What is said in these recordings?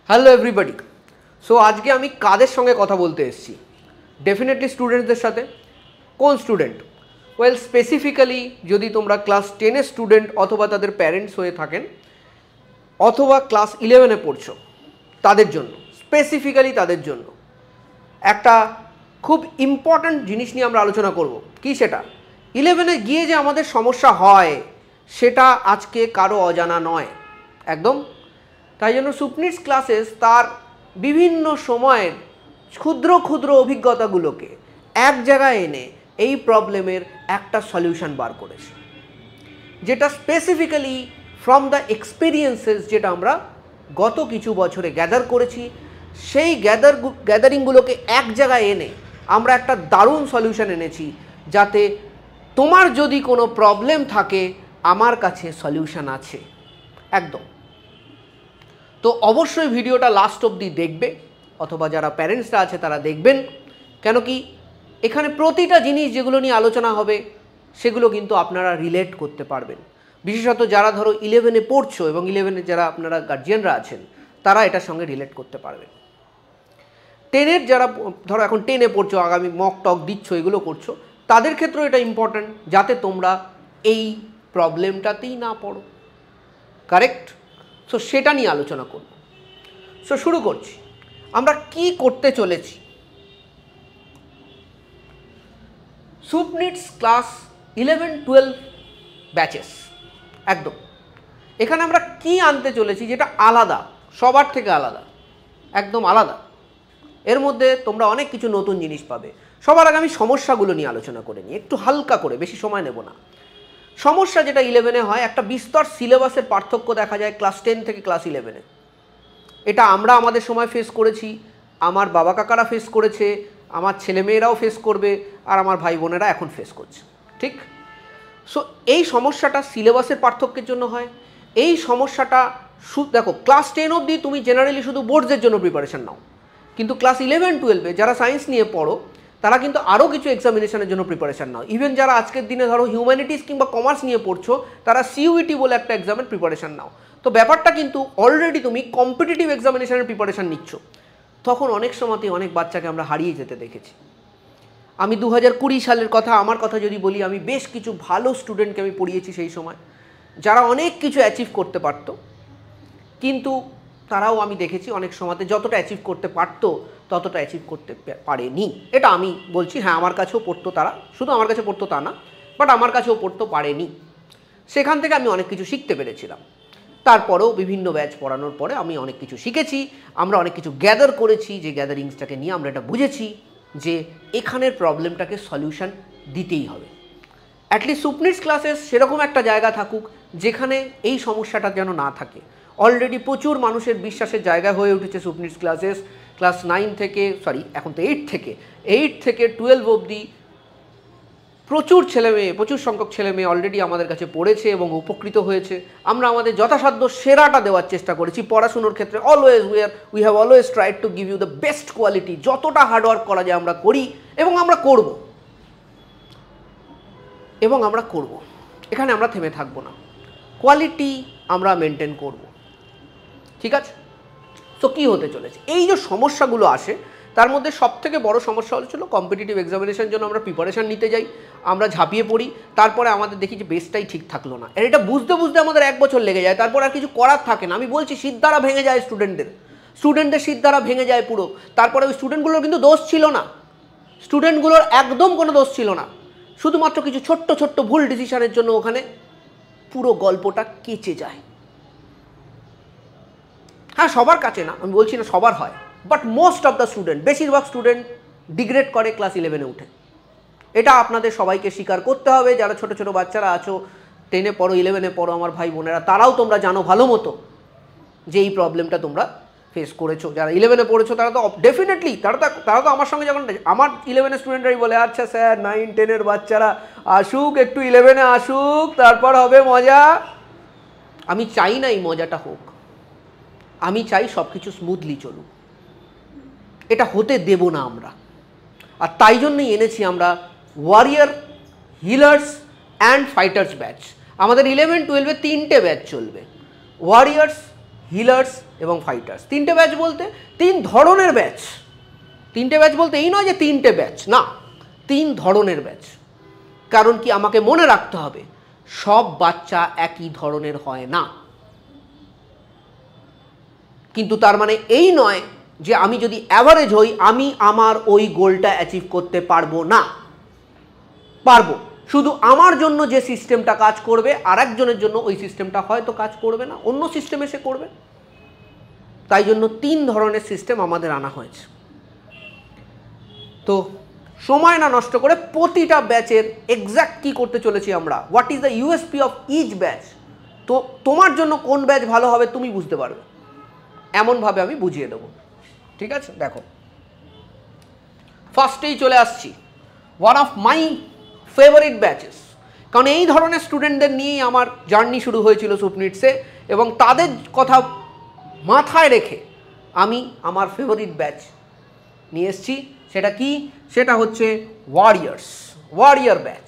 Hello everybody. So আজকে আমি কাদের সঙ্গে কথা বলতে এসেছি? ডেফিনেটলি স্টুডেন্টদের সাথে। কোন স্টুডেন্ট? ওয়েল, স্পেসিফিক্যালি যদি তোমরা ক্লাস 10-এর স্টুডেন্ট অথবা তাদের প্যারেন্টস হয়ে থাকেন অথবা ক্লাস 11-এ পড়ছো, তাদের জন্য, স্পেসিফিক্যালি তাদের জন্য একটা খুব ইম্পর্ট্যান্ট জিনিস নিয়ে আমরা আলোচনা করব। কি সেটা? 11-এ গিয়ে যে আমাদের সমস্যা হয় সেটা আজকে কারো অজানা নয় একদম। তাই জন্য সুপনিটস ক্লাসেস তার বিভিন্ন সময়ের ক্ষুদ্র ক্ষুদ্র অভিজ্ঞতাগুলোকে এক জায়গায় এনে এই প্রবলেমের একটা সলিউশন বার করেছে, যেটা স্পেসিফিক্যালি ফ্রম দ্য এক্সপিরিয়েন্সেস যেটা আমরা গত কিছু বছরে গ্যাদার করেছি। সেই গ্যাদারিংগুলোকে এক জায়গায় এনে আমরা একটা দারুণ সলিউশন এনেছি, যাতে তোমার যদি কোনো প্রবলেম থাকে আমার কাছে সলিউশন আছে একদম। তো অবশ্যই ভিডিওটা লাস্ট অবধি দেখবে, অথবা যারা প্যারেন্টসরা আছে তারা দেখবেন। কেন কি এখানে প্রতিটা জিনিস যেগুলো নিয়ে আলোচনা হবে সেগুলো কিন্তু আপনারা রিলেট করতে পারবেন। বিশেষত যারা ধরো 11-এ পড়ছো এবং 11-এ যারা আপনারা গার্জিয়ানরা আছেন তারা এটার সঙ্গে রিলেট করতে পারবেন। 10-এর যারা ধরো এখন 10-এ পড়ছো, আগামী মক টক দিচ্ছ, এগুলো করছো, তাদের ক্ষেত্রেও এটা ইম্পর্ট্যান্ট যাতে তোমরা এই প্রবলেমটাতেই না পড়ো। কারেক্ট? সো সেটা নিয়ে আলোচনা করব। সো শুরু করছি। আমরা কি করতে চলেছি? সুপনিটস ক্লাস 11-12 ব্যাচেস একদম। এখানে আমরা কি আনতে চলেছি যেটা আলাদা, সবার থেকে আলাদা, একদম আলাদা। এর মধ্যে তোমরা অনেক কিছু নতুন জিনিস পাবে। সবার আগে আমি সমস্যাগুলো নিয়ে আলোচনা করে নিই, একটু হালকা করে, বেশি সময় নেব না। সমস্যা যেটা 11-এ হয়, একটা বিস্তর সিলেবাসের পার্থক্য দেখা যায় ক্লাস 10 থেকে ক্লাস 11-এ। এটা আমরা আমাদের সময় ফেস করেছি, আমার বাবা কাকারা ফেস করেছে, আমার ছেলেমেয়েরাও ফেস করবে, আর আমার ভাই বোনেরা এখন ফেস করছে। ঠিক? সো এই সমস্যাটা সিলেবাসের পার্থক্যের জন্য হয়। এই সমস্যাটা দেখো, ক্লাস 10 অবধি তুমি জেনারেলি শুধু বোর্ডসের জন্য প্রিপারেশান নাও, কিন্তু ক্লাস 11-12-এ যারা সায়েন্স নিয়ে পড়ো তারা কিন্তু আরও কিছু এক্সামিনেশনের জন্য প্রিপারেশান নাও। ইভেন যারা আজকের দিনে ধরো হিউম্যানিটিস কিংবা কমার্স নিয়ে পড়ছো তারা সিইউইটি বলে একটা এক্সামের প্রিপারেশান নাও। তো ব্যাপারটা কিন্তু অলরেডি তুমি কম্পিটিটিভ এক্সামিনেশনের প্রিপারেশান নিচ্ছ। তখন অনেক সময়তেই অনেক বাচ্চাকে আমরা হারিয়ে যেতে দেখেছি। আমি 2020 সালের কথা, আমার কথা যদি বলি, আমি বেশ কিছু ভালো স্টুডেন্টকে আমি পড়িয়েছি সেই সময়, যারা অনেক কিছু অ্যাচিভ করতে পারতো, কিন্তু তারাও আমি দেখেছি অনেক সময়তে যতটা অ্যাচিভ করতে পারতো ততটা অ্যাচিভ করতে পারেনি। এটা আমি বলছি, হ্যাঁ আমার কাছেও পড়তো তারা, শুধু আমার কাছে পড়তো তা না, বাট আমার কাছেও পড়তো পারেনি। সেখান থেকে আমি অনেক কিছু শিখতে পেরেছিলাম। তারপরেও বিভিন্ন ব্যাচ পড়ানোর পরে আমি অনেক কিছু শিখেছি, আমরা অনেক কিছু গ্যাদার করেছি, যে গ্যাদারিংসটাকে নিয়ে আমরা এটা বুঝেছি যে এখানের প্রবলেমটাকে সলিউশন দিতেই হবে। অ্যাটলিস্ট সুপনিটস ক্লাসেস সেরকম একটা জায়গা থাকুক যেখানে এই সমস্যাটা যেন না থাকে। অলরেডি প্রচুর মানুষের বিশ্বাসের জায়গা হয়ে উঠেছে সুপনিটস ক্লাসেস। ক্লাস 9 থেকে, সরি এখন তো 8 থেকে 12 অবধি প্রচুর ছেলেমেয়ে, প্রচুর সংখ্যক ছেলেমেয়ে অলরেডি আমাদের কাছে পড়েছে এবং উপকৃত হয়েছে। আমরা আমাদের যথাসাধ্য সেরাটা দেওয়ার চেষ্টা করেছি পড়াশুনোর ক্ষেত্রে। Always we have always tried to give you the best quality. যতটা হার্ডওয়ার্ক করা যায় আমরা করি এবং আমরা করব, এখানে আমরা থেমে থাকবো না, কোয়ালিটি আমরা মেনটেন করব। ঠিক আছে? তো কী হতে চলেছে? এই যে সমস্যাগুলো আসে তার মধ্যে সবথেকে বড় সমস্যা হচ্ছিল কম্পিটিটিভ এক্সামিনেশনের জন্য আমরা প্রিপারেশান নিতে যাই, আমরা ঝাঁপিয়ে পড়ি, তারপরে আমাদের দেখি যে বেসটাই ঠিক থাকলো না। আর এটা বুঝতে বুঝতে আমাদের 1 বছর লেগে যায়, তারপর আর কিছু করার থাকে না। আমি বলছি, সিদ্ধারা ভেঙে যায় স্টুডেন্টদের সিদ্ধারা ভেঙে যায় পুরো। তারপরে ওই স্টুডেন্টগুলোর কিন্তু দোষ ছিল না, স্টুডেন্টগুলোর একদম কোনো দোষ ছিল না, শুধুমাত্র কিছু ছোট্ট ছোট্ট ভুল ডিসিশনের জন্য ওখানে পুরো গল্পটা কেচে যায়। হ্যাঁ, সবার কাছে না, আমি বলছি না সবার হয়, but most of the student, বেশিরভাগ স্টুডেন্ট ডিগ্রেড করে ক্লাস 11-এ উঠে। এটা আপনাদের সবাইকে স্বীকার করতে হবে। যারা ছোটো ছোটো বাচ্চারা আছো, 10-এ পড়ো, 11-এ পড়ো, আমার ভাই বোনেরা, তারাও তোমরা জানো ভালো মতো যে এই প্রবলেমটা তোমরা ফেস করেছো। যারা 11-এ পড়েছো তারা তো ডেফিনেটলি, তারা তো আমার সঙ্গে, যখন আমার 11-এর স্টুডেন্টরাই বলে, আচ্ছা স্যার 9-10-এর বাচ্চারা আসুক, একটু 11-এ আসুক, তারপর হবে মজা। আমি চাই না এই মজাটা হোক, আমি চাই সব কিছু স্মুথলি চলুক। এটা হতে দেব না আমরা। আর তাই জন্যই এনেছি আমরা warrior, healers and fighters batch. আমাদের 11-12-এ 3টে ব্যাচ চলবে, ওয়ারিয়ার্স, হিলার্স এবং ফাইটার্স। তিনটে ব্যাচ বলতে তিন ধরনের ব্যাচ। তিনটে ব্যাচ বলতে এই নয় যে তিনটে ব্যাচ, না, তিন ধরনের ব্যাচ। কারণ কি, আমাকে মনে রাখতে হবে সব বাচ্চা একই ধরনের হয় না। কিন্তু তার মানে এই নয় যে আমি যদি অ্যাভারেজ হই আমি আমার ওই গোলটা অ্যাচিভ করতে পারবো না। পারবো, শুধু আমার জন্য যে সিস্টেমটা কাজ করবে আর একজনের জন্য ওই সিস্টেমটা হয়তো কাজ করবে না, অন্য সিস্টেমে সে করবে। তাই জন্য তিন ধরনের সিস্টেম আমাদের আনা হয়েছে। তো সময় না নষ্ট করে প্রতিটা ব্যাচের এক্স্যাক্ট কী করতে চলেছি আমরা, what is the USP of each batch, তো তোমার জন্য কোন ব্যাচ ভালো হবে তুমি বুঝতে পারবে, এমনভাবে আমি বুঝিয়ে দেবো। ঠিক আছে, দেখো ফার্স্টেই চলে আসছি one of my favourite batches, কারণ এই ধরনের স্টুডেন্টদের নিয়েই আমার জার্নি শুরু হয়েছিল সুপনিটসে, এবং তাদের কথা মাথায় রেখে আমি আমার ফেভারিট ব্যাচ নিয়ে এসেছি। সেটা কি, সেটা হচ্ছে ওয়ারিয়র ব্যাচ।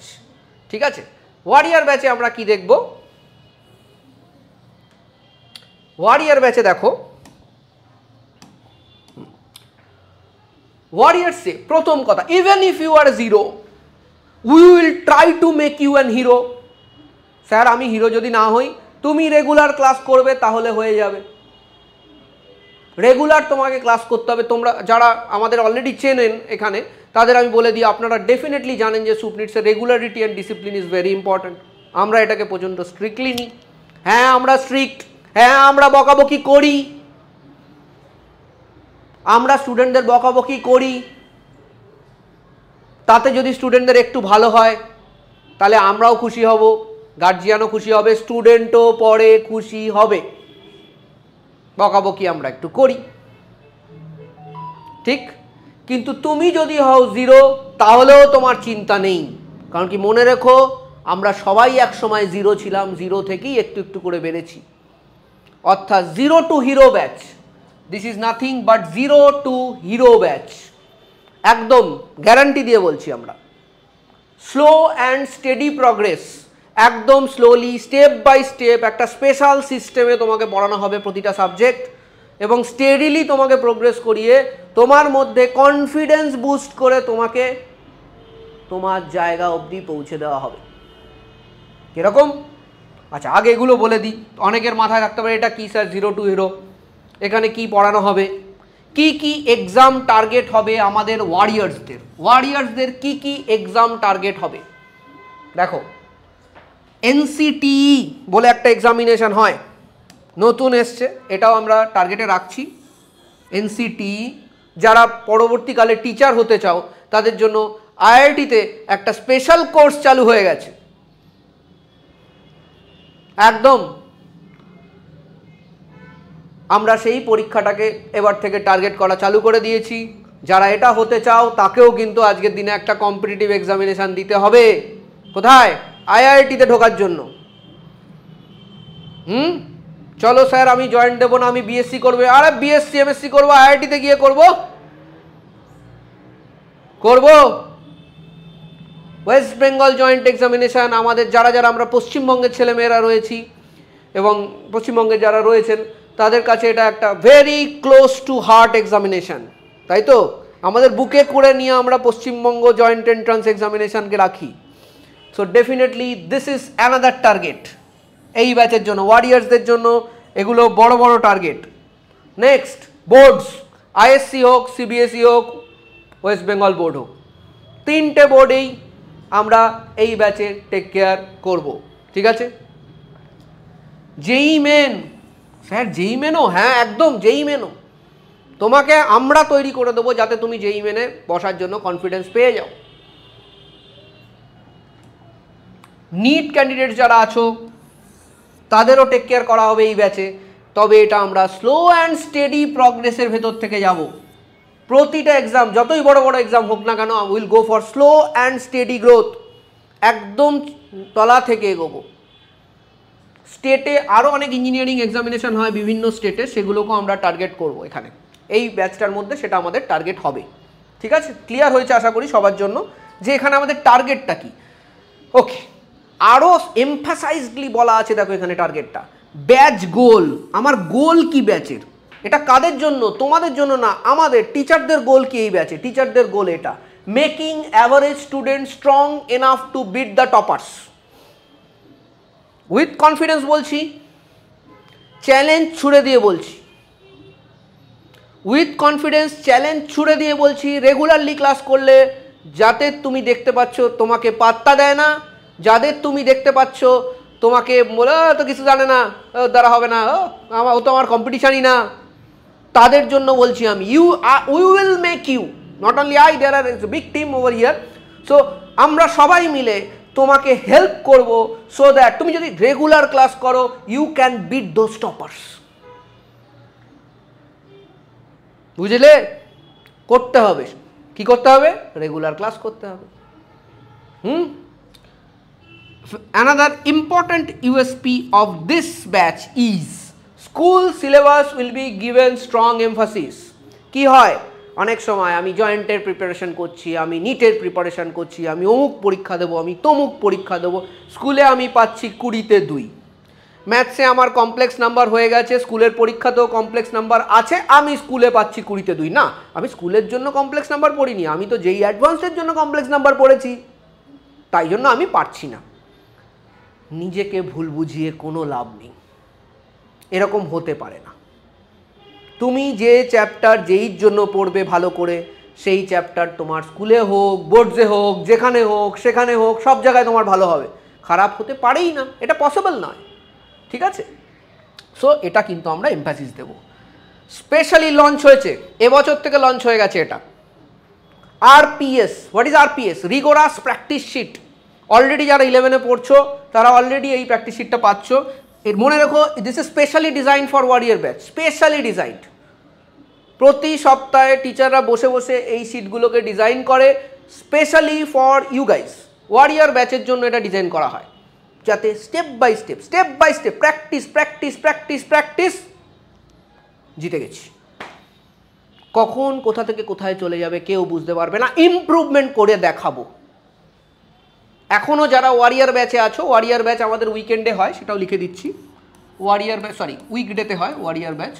ঠিক আছে, ওয়ারিয়র ব্যাচে আমরা কি দেখব, ওয়ারিয়র ব্যাচে দেখো ওয়ারিয়র্সে প্রথম কথা, even if you are zero we will try to make you an hero. Sir আমি হিরো যদি না হই, তুমি রেগুলার ক্লাস করবে তাহলে হয়ে যাবে। রেগুলার তোমাকে ক্লাস করতে হবে। তোমরা যারা আমাদের অলরেডি চেনেন এখানে, তাদের আমি বলে দিই, আপনারা ডেফিনেটলি জানেন যে সুপনিটসের regularity and discipline is very important. আমরা এটাকে প্রচণ্ড স্ট্রিক্টলি নিই। হ্যাঁ আমরা স্ট্রিক্ট, হ্যাঁ আমরা বকাবকি করি, আমরা স্টুডেন্টদের বকাবকি করি। তাতে যদি স্টুডেন্টদের একটু ভালো হয় তাহলে আমরাও খুশি হব, গার্জিয়ানও খুশি হবে, স্টুডেন্টও পরে খুশি হবে। বকাবকি আমরা একটু করি, ঠিক। কিন্তু তুমি যদি হও জিরো তাহলেও তোমার চিন্তা নেই, কারণ কি মনে রেখো আমরা সবাই এক সময় জিরো ছিলাম, জিরো থেকেই একটু একটু করে বেড়েছি। অর্থাৎ zero two hero batch, this is nothing but zero two hero batch. একদম গ্যারান্টি দিয়ে বলছি আমরা। স্লো অ্যান্ড স্টেডি প্রগ্রেস, একদম স্লোলি স্টেপ বাই স্টেপ একটা স্পেশাল সিস্টেমে তোমাকে পড়ানো হবে প্রতিটা সাবজেক্ট, এবং স্টেডিলি তোমাকে প্রোগ্রেস করিয়ে তোমার মধ্যে কনফিডেন্স বুস্ট করে তোমাকে তোমার জায়গা অবধি পৌঁছে দেওয়া হবে। এরকম, আচ্ছা আগে এগুলো বলে দিই, অনেকের মাথায় রাখতে পারে এটা কি স্যার জিরো টু হিরো, এখানে কি পড়ানো হবে, কি কি এক্সাম টার্গেট হবে আমাদের ওয়ারিয়ার্সদের কি কি এক্সাম টার্গেট হবে। দেখো NCTE বলে একটা এক্সামিনেশন হয়, নতুন এসছে, এটাও আমরা টার্গেটে রাখছি। NCTE যারা পরবর্তীকালে টিচার হতে চাও তাদের জন্য IIT-তে একটা স্পেশাল কোর্স চালু হয়ে গেছে। একদম আমরা সেই পরীক্ষাটাকে এবার থেকে টার্গেট করা চালু করে দিয়েছি। যারা এটা হতে চাও তাকেও কিন্তু আজকের দিনে একটা কম্পিটিটিভ এক্সামিনেশান দিতে হবে। কোথায়? IIT-তে ঢোকার জন্য। চলো স্যার আমি জয়েন্ট দেবো না, আমি BSc করবো। আরে BSc MSc করবো, IIT-তে গিয়ে করবো ওয়েস্ট বেঙ্গল জয়েন্ট এক্সামিনেশান। আমাদের যারা যারা আমরা পশ্চিমবঙ্গের ছেলেমেয়েরা রয়েছি এবং পশ্চিমবঙ্গে যারা রয়েছেন তাদের কাছে এটা একটা very close two heart examination, তাই তো? আমাদের বুকে করে নিয়ে আমরা পশ্চিমবঙ্গ জয়েন্ট এন্ট্রান্স এক্সামিনেশানকে রাখি। So definitely this is another target এই ব্যাচের জন্য, ওয়ারিয়ার্সদের জন্য এগুলো বড় বড় টার্গেট। নেক্সট বোর্ডস, ISC হোক, CBSE হোক, ওয়েস্ট বেঙ্গল বোর্ড হোক, তিনটে বোর্ডেই আমরা এই ব্যাচে টেক কেয়ার করব, ঠিক আছে? JEE মেন, স্যার JEE মেনও? হ্যাঁ একদম JEE মেনও তোমাকে আমরা তৈরি করে দেবো যাতে তুমি JEE মেনে বসার জন্য কনফিডেন্স পেয়ে যাও। নিট ক্যান্ডিডেট যারা আছো তাদেরও টেক কেয়ার করা হবে এই ব্যাচে, তবে এটা আমরা স্লো অ্যান্ড স্টেডি প্রগ্রেসের ভেতর থেকে যাব। প্রতিটা এক্সাম যতই বড় বড় এক্সাম হোক না কেন, will go for slow and steady growth, একদম তলা থেকে এগোবো। স্টেটে আরও অনেক ইঞ্জিনিয়ারিং এক্সামিনেশন হয় বিভিন্ন স্টেটে, সেগুলোকেও আমরা টার্গেট করব এখানে এই ব্যাচটার মধ্যে, সেটা আমাদের টার্গেট হবে, ঠিক আছে? ক্লিয়ার হয়েছে আশা করি সবার জন্য যে এখানে আমাদের টার্গেটটা কি। ওকে, আরও এমফাসাইজডলি বলা আছে, দেখো এখানে টার্গেটটা ব্যাচ গোল, আমার গোল কি ব্যাচের, এটা কাদের জন্য, তোমাদের জন্য না, আমাদের টিচারদের গোল কি এই ব্যাচে, টিচারদের গোল এটা, making average student strong enough to beat the toppers. With confidence বলছি, চ্যালেঞ্জ ছুড়ে দিয়ে বলছি, উইথ কনফিডেন্স চ্যালেঞ্জ ছুড়ে দিয়ে বলছি, রেগুলারলি ক্লাস করলে যাতে তুমি দেখতে পাচ্ছ তোমাকে পাত্তা দেয় না, যাদের তুমি দেখতে পাচ্ছ তোমাকে বলে তো কিছু জানে না, দ্বারা হবে না, ও তো আমার কম্পিটিশানই না, তাদের জন্য বলছি আমি, we will make you, not only I, there are big team over here. So আমরা সবাই মিলে তোমাকে হেল্প করব, সো দ্যাট তুমি যদি রেগুলার ক্লাস করো you can beat those toppers. বুঝলে? করতে হবে, কি করতে হবে, রেগুলার ক্লাস করতে হবে। Another important USP of this batch is school syllabus will be given strong emphasis. কি হয় অনেক সময় আমি জয়েন্টের প্রিপারেশন করছি, আমি নিটের প্রিপারেশন করছি, আমি অমুক পরীক্ষা দেবো, আমি তমুক পরীক্ষা দেবো, স্কুলে আমি পাচ্ছি 20-তে 2, ম্যাথসে আমার কমপ্লেক্স নাম্বার হয়ে গেছে, স্কুলের পরীক্ষাতেও কমপ্লেক্স নাম্বার আছে, আমি স্কুলে পাচ্ছি 20-তে 2। না, আমি স্কুলের জন্য কমপ্লেক্স নাম্বার পড়িনি, আমি তো যেই অ্যাডভান্সের জন্য কমপ্লেক্স নাম্বার পড়েছি, তাই জন্য আমি পারছি না। নিজেকে ভুল বুঝিয়ে কোনো লাভ নেই, এরকম হতে পারে না। তুমি যে চ্যাপ্টার যেই জন্য পড়বে ভালো করে, সেই চ্যাপ্টার তোমার স্কুলে হোক, বোর্ডসে হোক, যেখানে হোক সেখানে হোক, সব জায়গায় তোমার ভালো হবে, খারাপ হতে পারেই না, এটা পসিবল নয়। ঠিক আছে? সো এটা কিন্তু আমরা এমফ্যাসিস দেব। স্পেশালি লঞ্চ হয়েছে, এবছর থেকে লঞ্চ হয়ে গেছে এটা, RPS. What is RPS? Rigorous practice sheet. Already যারা 11-এ পড়ছো তারা অলরেডি এই প্র্যাকটিস শিটটা পাচ্ছ। এর মনে রেখো, this is specially design for warrior batch, specially designed. প্রতি সপ্তাহে টিচাররা বসে বসে এই শিটগুলোকে ডিজাইন করে specially for you guys. Warrior ব্যাচের জন্য এটা ডিজাইন করা হয়, যাতে step by step practice practice practice practice জিতে গেছি। কখন কোথা থেকে কোথায় চলে যাবে কেউ বুঝতে পারবে না, ইমপ্রুভমেন্ট করে দেখাবো। এখনও যারা ওয়ারিয়ার ব্যাচে আছো, ওয়ারিয়ার ব্যাচ আমাদের উইকেন্ডে হয়, সেটাও লিখে দিচ্ছি। ওয়ারিয়ার ব্যাচ, সরি উইকডেতে হয় ওয়ারিয়ার ব্যাচ।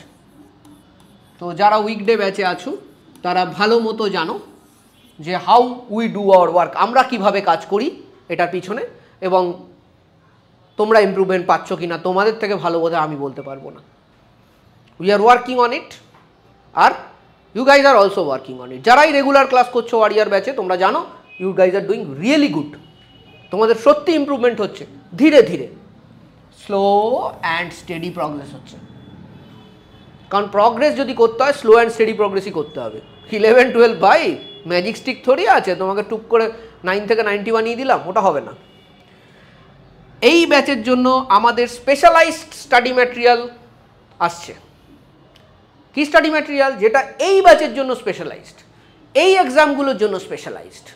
তো যারা উইকডে ব্যাচে আছো তারা ভালো মতো জানো যে how we do our work, আমরা কিভাবে কাজ করি এটার পিছনে, এবং তোমরা ইমপ্রুভমেন্ট পাচ্ছ কি না তোমাদের থেকে ভালো বোধহয় আমি বলতে পারবো না। We are working on it, are you guys are also working on it. যারাই রেগুলার ক্লাস করছো ওয়ারিয়ার ব্যাচে, তোমরা জানো you guys are doing really good. তোমাদের সত্যি ইমপ্রুভমেন্ট হচ্ছে, ধীরে ধীরে স্লো অ্যান্ড স্টেডি প্রগ্রেস হচ্ছে। কারণ প্রগ্রেস যদি করতে হয় স্লো অ্যান্ড স্টেডি প্রগ্রেসই করতে হবে। 11-12 ভাই ম্যাজিক স্টিক থোড়ি আছে, তোমাকে টুক করে 9 থেকে 90 বানিয়ে দিলাম, ওটা হবে না। এই ব্যাচের জন্য আমাদের স্পেশালাইজড স্টাডি ম্যাটেরিয়াল আসছে। কি স্টাডি ম্যাটেরিয়াল? যেটা এই ব্যাচের জন্য স্পেশালাইজড, এই এক্সামগুলোর জন্য স্পেশালাইজড,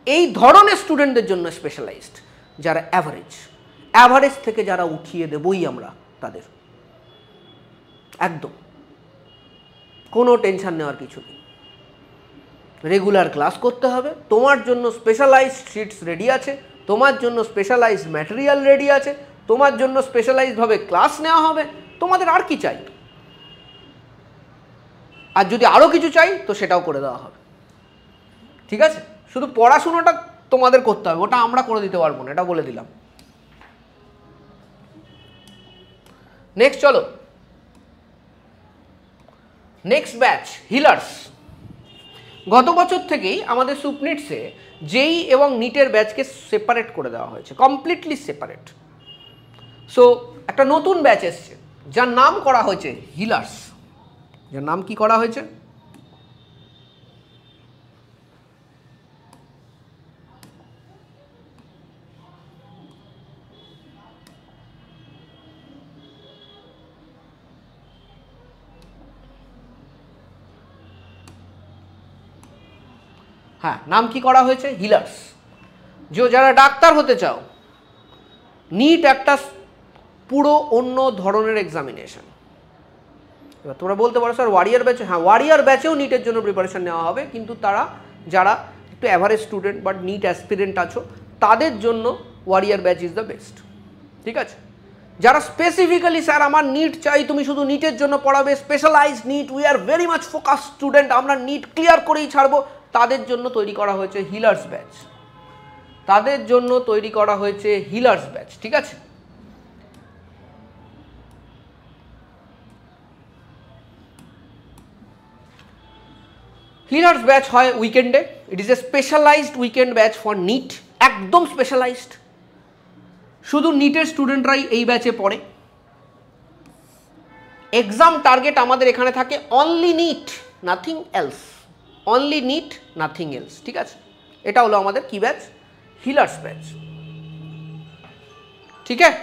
এই ধরনের স্টুডেন্টদের জন্য স্পেশালাইজড, যারা অ্যাভারেজ থেকে যারা উঠিয়ে দেবই আমরা তাদের। একদম কোনো টেনশন নেওয়ার কিছু নেই। রেগুলার ক্লাস করতে হবে, তোমার জন্য স্পেশালাইজড শিটস রেডি আছে, তোমার জন্য স্পেশালাইজড ম্যাটেরিয়াল রেডি আছে, তোমার জন্য স্পেশালাইজডভাবে ক্লাস নেওয়া হবে। তোমাদের আর কি চাই? আর যদি আরও কিছু চাই তো সেটাও করে দেওয়া হবে। ঠিক আছে? শুধু পড়াশুনোটা তোমাদের করতে হবে, ওটা আমরা করে দিতে পারবো না, এটা বলে দিলাম। নেক্সট চলো, নেক্সট ব্যাচ হিলার্স। গত বছর থেকেই আমাদের সুপনিটসে জেই এবং নিটের ব্যাচকে সেপারেট করে দেওয়া হয়েছে, কমপ্লিটলি সেপারেট। সো একটা নতুন ব্যাচ এসছে যার নাম করা হয়েছে হিলার্স। যার নাম কি করা হয়েছে? হ্যাঁ, নাম কি করা হয়েছে? হিলার্স। যারা ডাক্তার হতে চাও, নিট একটা পুরো অন্য ধরনের এক্সামিনেশন। এবার তোমরা বলতে পারো স্যার ওয়ারিয়ার ব্যাচে, হ্যাঁ ওয়ারিয়ার ব্যাচেও নিটের জন্য প্রিপারেশন নেওয়া হবে, কিন্তু যারা একটু average student but NEET aspirant আছো তাদের জন্য warrior batch is the best. ঠিক আছে? যারা স্পেসিফিক্যালি স্যার আমার নিট চাই, তুমি শুধু নিটের জন্য পড়াবে, specialized NEET, we are very much focus student, আমরা নিট ক্লিয়ার করেই ছাড়বো, তাদের জন্য তৈরি করা হয়েছে হিলার্স ব্যাচ, তাদের জন্য তৈরি করা হয়েছে হিলার্স ব্যাচ। ঠিক আছে, হিলার্স ব্যাচ হয় উইকেন্ডে, it is a specialized weekend batch for NEET, একদম স্পেশালাইজড, শুধু নিটের স্টুডেন্টরাই এই ব্যাচে পড়ে। এক্সাম টার্গেট আমাদের এখানে থাকে only NEET, nothing else, only NEET nothing else. ঠিক আছে, এটা হলো আমাদের কি ব্যাচ, হিলার্স ব্যাচ। ঠিক আছে,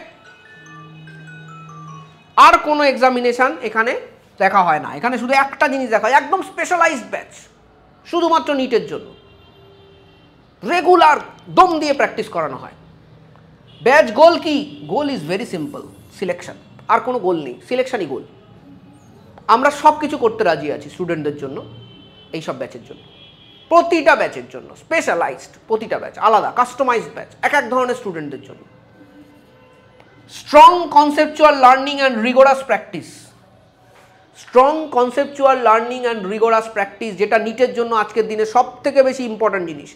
আর কোনো এক্সামিনেশন এখানে দেখা হয় না, এখানে শুধু একটা জিনিস দেখা হয়, একদম স্পেশালাইজড ব্যাচ শুধুমাত্র নিটের জন্য, রেগুলার দম দিয়ে প্র্যাকটিস করানো হয়। ব্যাচ গোল কি? Goal is very simple, selection, আর কোনো গোল নেই, সিলেকশনই গোল। আমরা সব কিছু করতে রাজি আছি স্টুডেন্টদের জন্য, এই সব ব্যাচের জন্য, প্রতিটা ব্যাচের জন্য স্পেশালাইজড, প্রতিটা ব্যাচ আলাদা, কাস্টমাইজড ব্যাচ এক এক ধরনের স্টুডেন্টদের জন্য। Strong conceptual learning and rigorous practice, strong conceptual learning and rigorous practice, যেটা নিটের জন্য আজকের দিনে সব থেকে বেশি ইম্পর্ট্যান্ট জিনিস।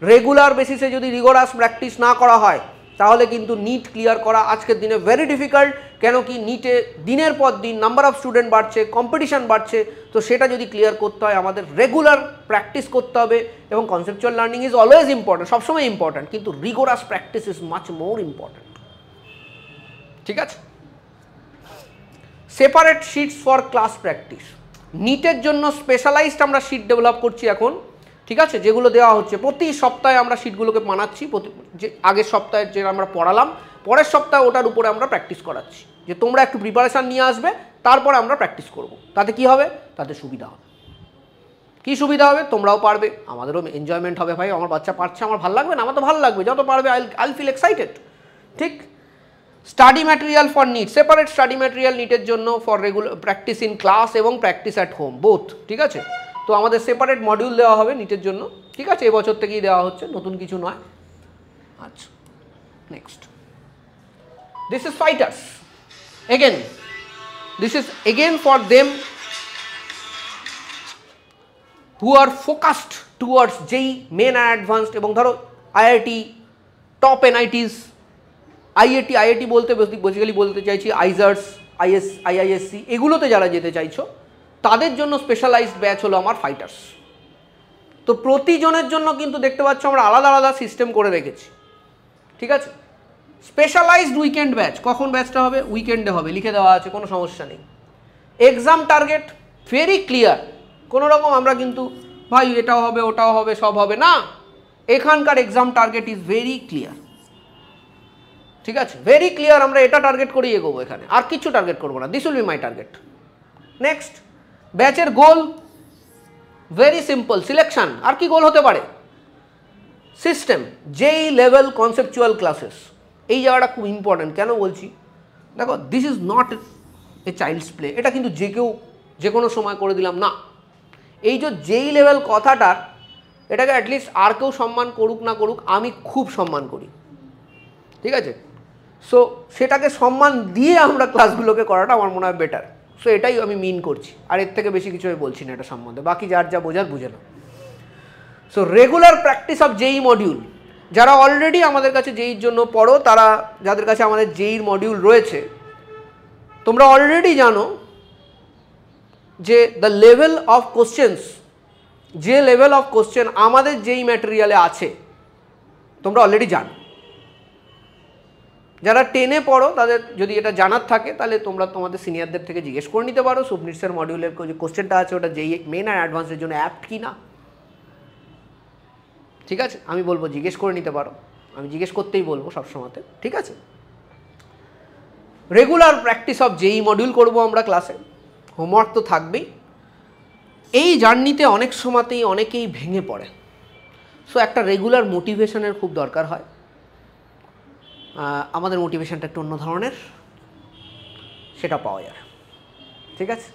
রেগুলার বেসিসে যদি রিগোরাস প্র্যাকটিস না করা হয় তাহলে কিন্তু নিট ক্লিয়ার করা আজকের দিনে ভেরি ডিফিকাল্ট। কেন কি, নিটে দিনের পর দিন নাম্বার অফ স্টুডেন্ট বাড়ছে, কম্পিটিশান বাড়ছে, তো সেটা যদি ক্লিয়ার করতে হয় আমাদের রেগুলার প্র্যাকটিস করতে হবে। এবং conceptual learning is always important, সবসময় ইম্পর্ট্যান্ট, কিন্তু rigorous practice is much more important. ঠিক আছে, separate sheets for class practice, নিটের জন্য স্পেশালাইজড আমরা শিট ডেভেলপ করছি এখন। ঠিক আছে, যেগুলো দেওয়া হচ্ছে প্রতি সপ্তাহে আমরা শিটগুলোকে বানাচ্ছি, যে আগের সপ্তাহে যে আমরা পড়ালাম পরের সপ্তাহে ওটার উপরে আমরা প্র্যাকটিস করাচ্ছি, যে তোমরা একটু প্রিপারেশান নিয়ে আসবে, তারপরে আমরা প্র্যাকটিস করব। তাতে কি হবে? তাতে সুবিধা হবে। কি সুবিধা হবে? তোমরাও পারবে, আমাদেরও এনজয়মেন্ট হবে, ভাই আমার বাচ্চা পারছে, আমার ভালো লাগবে না? আমার তো ভালো লাগবে, যত পারবে আইল ফিল এক্সাইটেড। ঠিক, study material for NEET, separate study material নিটের জন্য for regular practice in class এবং প্র্যাকটিস অ্যাট হোম বোথ। ঠিক আছে, তো আমাদের সেপারেট মডিউল দেওয়া হবে নিটের জন্য। ঠিক আছে, এবছর থেকেই দেওয়া হচ্ছে, নতুন কিছু নয়। আচ্ছা, next, this is fighters again, this is again for them who are focused towards JEE main and advanced, এবং ধরো আইআইটি, টপ এনআইটিস, আইআইটি বলতে বেসিক্যালি বলতে চাইছি আইজার্স, আইআইএসসি, এগুলোতে যারা যেতে চাইছো তাদের জন্য স্পেশালাইজড ব্যাচ হলো আমার ফাইটার্স। তো প্রতিজনের জন্য কিন্তু দেখতে পাচ্ছ আমরা আলাদা আলাদা সিস্টেম করে রেখেছি। ঠিক আছে, স্পেশালাইজড উইকেন্ড ব্যাচ, কখন ব্যাচটা হবে? উইকেন্ডে হবে, লিখে দেওয়া আছে, কোনো সমস্যা নেই। এক্সাম টার্গেট ভেরি ক্লিয়ার, কোনো রকম আমরা কিন্তু ভাই এটাও হবে ওটাও হবে সব হবে না, এখানকার exam target is very clear. ঠিক আছে, ভেরি ক্লিয়ার, আমরা এটা টার্গেট করেই এগোবো, এখানে আর কিছু টার্গেট করবো না, this will be my target. Next, ব্যাচের গোল ভেরি সিম্পল, সিলেকশন। আর কি গোল হতে পারে? সিস্টেম, যেই লেভেল কনসেপচুয়াল ক্লাসেস, এই জায়গাটা খুব ইম্পর্টেন্ট। কেন বলছি? দেখো, this is not a child's play, এটা কিন্তু যে কেউ যে কোনো সময় করে দিলাম না। এই যে যেই লেভেল কথাটার, এটাকে অ্যাটলিস্ট আর কেউ সম্মান করুক না করুক, আমি খুব সম্মান করি। ঠিক আছে, সো সেটাকে সম্মান দিয়ে আমরা ক্লাসগুলোকে করাটা আমার মনে হয় বেটার। সো এটাই আমি মিন করছি, আর এর থেকে বেশি কিছু আমি বলছি না এটা সম্বন্ধে, বাকি যার যা বোঝার বুঝে না। So regular practice of JEE module, যারা অলরেডি আমাদের কাছে জেইর জন্য পড়ো, তারা যাদের কাছে আমাদের জেইর মডিউল রয়েছে, তোমরা অলরেডি জানো যে দ্য লেভেল অফ কোশ্চেন্স, যে লেভেল অফ কোশ্চেন আমাদের যেই ম্যাটেরিয়ালে আছে তোমরা অলরেডি জানো। যারা 10-এ পড়ো তাদের যদি এটা জানার থাকে তাহলে তোমরা তোমাদের সিনিয়রদের থেকে জিজ্ঞেস করে নিতে পারো সুবনিটসের মডিউলের যে কোশ্চেনটা আছে ওটা যেই মেন আর অ্যাডভান্সের জন্য অ্যাপ্ট কি না। ঠিক আছে, আমি বলবো জিজ্ঞেস করে নিতে পারো, আমি জিজ্ঞেস করতেই বলবো সবসময়তে। ঠিক আছে, regular practice of JEE module করবো আমরা ক্লাসে, হোমওয়ার্ক তো থাকবেই। এই জার্নিতে অনেক সময়তেই অনেকেই ভেঙে পড়ে, সো একটা রেগুলার মোটিভেশনের খুব দরকার হয়। আমাদের মোটিভেশনটা একটু অন্য ধরনের, সেটা পাওয়া যাবে। ঠিক আছে,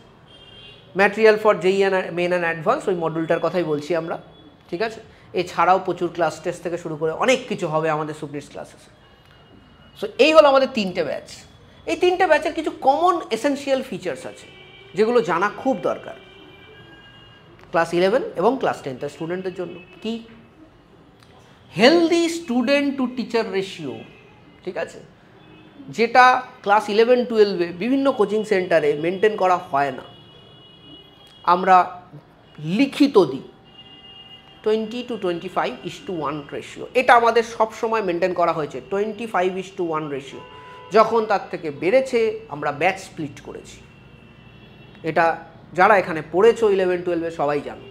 material for JEE main and advance, ওই মডিউলটার কথাই বলছি আমরা। ঠিক আছে, এছাড়াও প্রচুর ক্লাস টেস্ট থেকে শুরু করে অনেক কিছু হবে আমাদের সুবনিটস ক্লাসেস। সো এই হলো আমাদের 3টে ব্যাচ। এই তিনটে ব্যাচের কিছু কমন এসেনশিয়াল ফিচার্স আছে যেগুলো জানা খুব দরকার ক্লাস 11 এবং ক্লাস 10 স্টুডেন্টদের জন্য। কি? Healthy student to teacher ratio, ঠিক আছে, যেটা ক্লাস 11-12 বিভিন্ন কোচিং সেন্টারে মেনটেন করা হয় না। আমরা লিখিত দিই 20-25:1 রেশিও, এটা আমাদের সব সময় মেনটেন করা হয়েছে 25:1 রেশিও। যখন তার থেকে বেড়েছে আমরা ব্যাচ স্প্লিট করেছি। এটা যারা এখানে পড়েছো 11-12 সবাই জানো।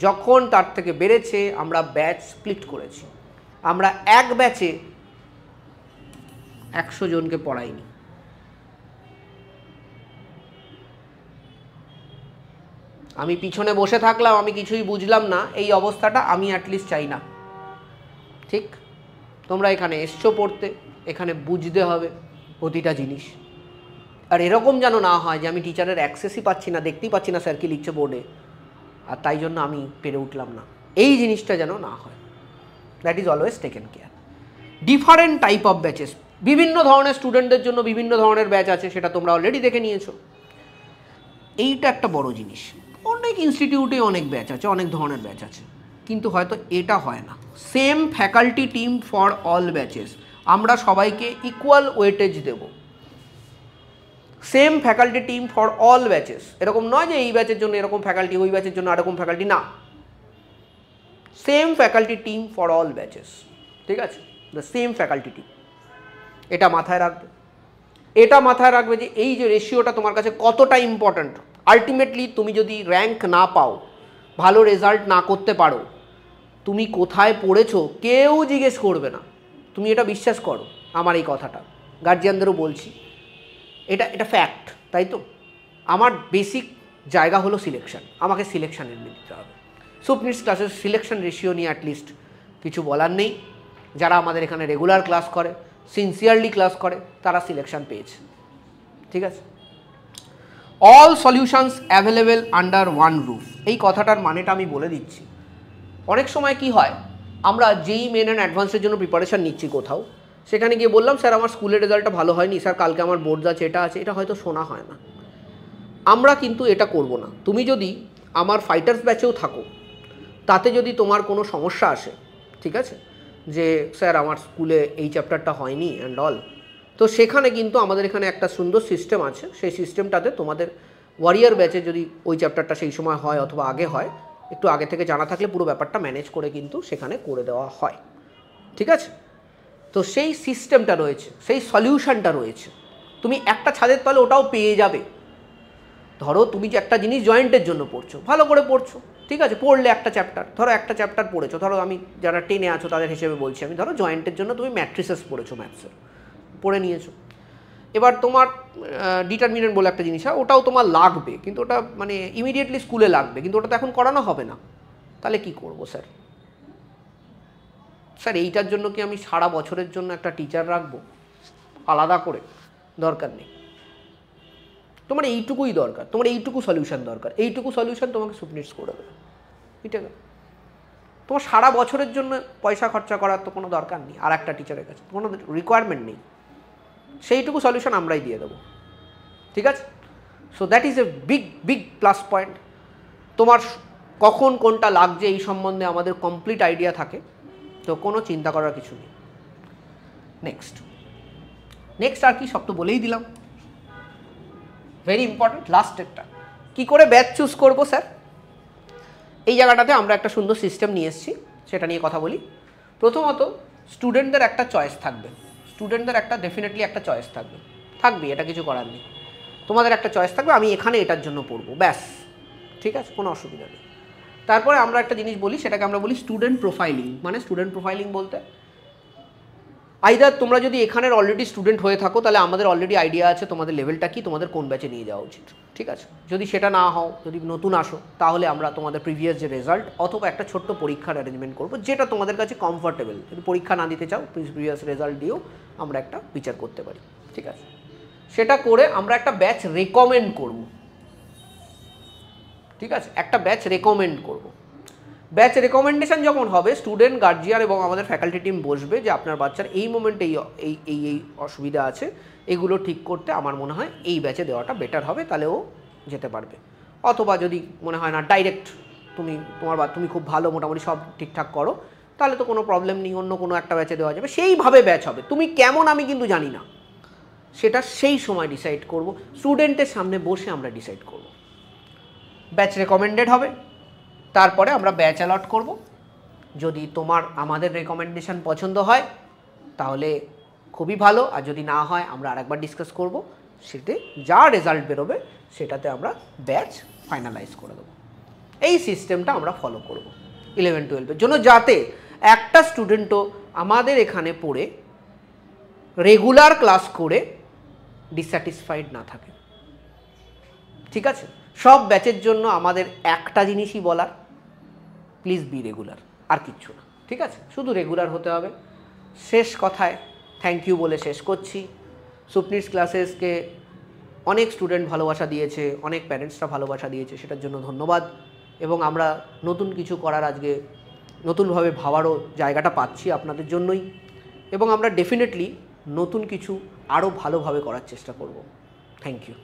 যখন তার থেকে বেড়েছে আমরা ব্যাচ স্প্লিট করেছি। আমরা এক ব্যাচে 100 জনকে পড়াইনি। আমি পিছনে বসে থাকলাম, আমি কিছুই বুঝলাম না, এই অবস্থাটা আমি অ্যাটলিস্ট চাই না। ঠিক? তোমরা এখানে এসছো পড়তে, এখানে বুঝতে হবে প্রতিটা জিনিস। আর এরকম যেন না হয় যে আমি টিচারের অ্যাক্সেসই পাচ্ছি না, দেখতেই পাচ্ছি না স্যার কি লিখছে বোর্ডে, আর তাই জন্য আমি পেরে উঠলাম না। এই জিনিসটা যেন না হয়। That is always taken care. Different type of batches, বিভিন্ন ধরনের স্টুডেন্টদের জন্য বিভিন্ন ধরনের ব্যাচ আছে, সেটা তোমরা অলরেডি দেখে নিয়েছো। এইটা একটা বড় জিনিস। অনেক ইনস্টিটিউটে অনেক ব্যাচ আছে, অনেক ধরনের ব্যাচ আছে, কিন্তু হয়তো এটা হয় না। Same faculty team for all batches, আমরা সবাইকে ইকুয়াল ওয়েটেজ দেব। Same faculty team for all batches, এরকম নয় যে এই ব্যাচের জন্য এরকম ফ্যাকাল্টি, ওই ব্যাচের জন্য এরকম ফ্যাকাল্টি, না। Same faculty team for all batches, ঠিক আছে, দ্য সেম ফ্যাকাল্টি টিম। এটা মাথায় রাখবে। এটা মাথায় রাখবে যে এই যে রেশিওটা তোমার কাছে কতটা ইম্পর্ট্যান্ট। আলটিমেটলি তুমি যদি র্যাঙ্ক না পাও, ভালো রেজাল্ট না করতে পারো, তুমি কোথায় পড়েছো কেউ জিজ্ঞেস করবে না। তুমি এটা বিশ্বাস করো আমার এই কথাটা, গার্জিয়ানদেরও বলছি, এটা ফ্যাক্ট, তাই তো? আমার বেসিক জায়গা হলো সিলেকশন, আমাকে সিলেকশন এনে দিতে হবে। সুপনিটস ক্লাসের সিলেকশন রেশিও নিয়ে অ্যাটলিস্ট কিছু বলার নেই। যারা আমাদের এখানে রেগুলার ক্লাস করে, সিনসিয়ারলি ক্লাস করে, তারা সিলেকশন পেয়েছে, ঠিক আছে। All solutions available under one roof, এই কথাটার মানেটা আমি বলে দিচ্ছি। অনেক সময় কি হয়, আমরা যেই মেন অ্যান্ড অ্যাডভান্সের জন্য প্রিপারেশান নিচ্ছি কোথাও, সেখানে গিয়ে বললাম স্যার আমার স্কুলের রেজাল্টটা ভালো হয়নি, স্যার কালকে আমার বোর্ড আছে, এটা আছে, এটা হয়তো শোনা হয় না। আমরা কিন্তু এটা করব না। তুমি যদি আমার ফাইটার্স ব্যাচেও থাকো, তাতে যদি তোমার কোনো সমস্যা আসে, ঠিক আছে, যে স্যার আমার স্কুলে এই চ্যাপ্টারটা হয়নি অ্যান্ড অল, তো সেখানে কিন্তু আমাদের এখানে একটা সুন্দর সিস্টেম আছে। সেই সিস্টেমটাতে তোমাদের ওয়ারিয়ার ব্যাচে যদি ওই চ্যাপ্টারটা সেই সময় হয় অথবা আগে হয়, একটু আগে থেকে জানা থাকলে পুরো ব্যাপারটা ম্যানেজ করে কিন্তু সেখানে করে দেওয়া হয়, ঠিক আছে। তো সেই সিস্টেমটা রয়েছে, সেই সলিউশনটা রয়েছে, তুমি একটা ছাদের তলে ওটাও পেয়ে যাবে। ধরো তুমি যে একটা জিনিস জয়েন্টের জন্য পড়ছো, ভালো করে পড়ছো, ঠিক আছে, পড়লে একটা চ্যাপ্টার, ধরো একটা চ্যাপ্টার পড়েছো, ধরো আমি যারা 10-এ আছো তাদের হিসেবে বলছি আমি, ধরো জয়েন্টের জন্য তুমি ম্যাট্রিসেস পড়েছো, ম্যাথসের পড়ে নিয়েছো। এবার তোমার ডিটারমিনেন্ট বলে একটা জিনিস হয়, ওটাও তোমার লাগবে, কিন্তু ওটা মানে ইমিডিয়েটলি স্কুলে লাগবে, কিন্তু ওটা তো এখন করানো হবে না। তাহলে কি করবো স্যার? স্যার এইটার জন্য কি আমি সারা বছরের জন্য একটা টিচার রাখবো আলাদা করে? দরকার নেই। তোমার এইটুকুই দরকার, তোমার এইটুকু সলিউশন দরকার, এইটুকু সলিউশন তোমাকে সুপনিটস করে দেবে, ঠিক আছে। তোমার সারা বছরের জন্য পয়সা খরচা করার তো কোনো দরকার নেই আর একটা টিচারের কাছে, কোনো রিকোয়ারমেন্ট নেই। সেইটুকু সলিউশন আমরাই দিয়ে দেবো, ঠিক আছে। So that is a big plus point. তোমার কখন কোনটা লাগছে এই সম্বন্ধে আমাদের কমপ্লিট আইডিয়া থাকে, তো কোনো চিন্তা করার কিছু নেই। নেক্সট আর কি, সব তো বলেই দিলাম। ভেরি ইম্পর্টেন্ট লাস্ট স্টেপটা, কী করে ব্যাচ চুজ করবো স্যার? এই জায়গাটাতে আমরা একটা সুন্দর সিস্টেম নিয়ে এসেছি, সেটা নিয়ে কথা বলি। প্রথমত স্টুডেন্টদের একটা চয়েস থাকবে, স্টুডেন্টদের একটা ডেফিনেটলি একটা চয়েস থাকবে, এটা কিছু করার নেই। তোমাদের একটা চয়েস থাকবে, আমি এখানে এটার জন্য পড়বো, ব্যাস, ঠিক আছে, কোনো অসুবিধা নেই। তারপরে আমরা একটা জিনিস বলি, সেটাকে আমরা বলি স্টুডেন্ট প্রোফাইলিং। মানে স্টুডেন্ট প্রোফাইলিং বলতে আইদার তোমরা যদি এখানের অলরেডি স্টুডেন্ট হয়ে থাকো, তাহলে আমাদের অলরেডি আইডিয়া আছে তোমাদের লেভেলটা কি, তোমাদের কোন ব্যাচে নিয়ে যাওয়া উচিত, ঠিক আছে। যদি সেটা না হও, যদি নতুন আসো, তাহলে আমরা তোমাদের প্রিভিয়াস যে রেজাল্ট অথবা একটা ছোট্ট পরীক্ষার অ্যারেঞ্জমেন্ট করবো, যেটা তোমাদের কাছে কমফর্টেবল। যদি পরীক্ষা না দিতে চাও, প্রিভিয়াস রেজাল্ট দিয়েও আমরা একটা বিচার করতে পারি, ঠিক আছে। সেটা করে আমরা একটা ব্যাচ রেকমেন্ড করব, ঠিক আছে, একটা ব্যাচ রেকমেন্ড করব। ব্যাচ রেকমেন্ডেশন যখন হবে, স্টুডেন্ট, গার্জিয়ান এবং আমাদের ফ্যাকাল্টি টিম বসবে যে আপনার বাচ্চার এই মোমেন্টে এই অসুবিধা আছে, এগুলো ঠিক করতে আমার মনে হয় এই ব্যাচে দেওয়াটা বেটার হবে, তাহলে ও যেতে পারবে। অথবা যদি মনে হয় না ডাইরেক্ট তুমি খুব ভালো, মোটামুটি সব ঠিকঠাক করো, তাহলে তো কোনো প্রবলেম নেই, অন্য কোনো একটা ব্যাচে দেওয়া যাবে, সেইভাবে ব্যাচ হবে। তুমি কেমন আমি কিন্তু জানি না, সেটা সেই সময় ডিসাইড করব, স্টুডেন্টের সামনে বসে আমরা ডিসাইড করব। ব্যাচ রেকমেন্ডেড হবে, তারপরে আমরা ব্যাচ অ্যালট করব। যদি তোমার আমাদের রেকমেন্ডেশন পছন্দ হয় তাহলে খুবই ভালো, আর যদি না হয় আমরা আরেকবার ডিসকাস করব, সেতে যা রেজাল্ট বেরোবে সেটাতে আমরা ব্যাচ ফাইনালাইজ করে দেবো। এই সিস্টেমটা আমরা ফলো করব 11-12-এর জন্য, যাতে একটা স্টুডেন্টও আমাদের এখানে পড়ে রেগুলার ক্লাস করে ডিস্যাটিসফাইড না থাকে। ঠিক আছে, সব ব্যাচের জন্য আমাদের একটা জিনিসই বলার, প্লিজ বি রেগুলার, আর কিচ্ছু না। ঠিক আছে, শুধু রেগুলার হতে হবে। শেষ কথায় থ্যাংক ইউ বলে শেষ করছি। সুপনিটস ক্লাসেসকে অনেক স্টুডেন্ট ভালোবাসা দিয়েছে, অনেক প্যারেন্টসরা ভালোবাসা দিয়েছে, সেটার জন্য ধন্যবাদ। এবং আমরা নতুন কিছু করার, আজকে নতুনভাবে ভাবারও জায়গাটা পাচ্ছি আপনাদের জন্যই, এবং আমরা ডেফিনেটলি নতুন কিছু আরও ভালোভাবে করার চেষ্টা করব। Thank you.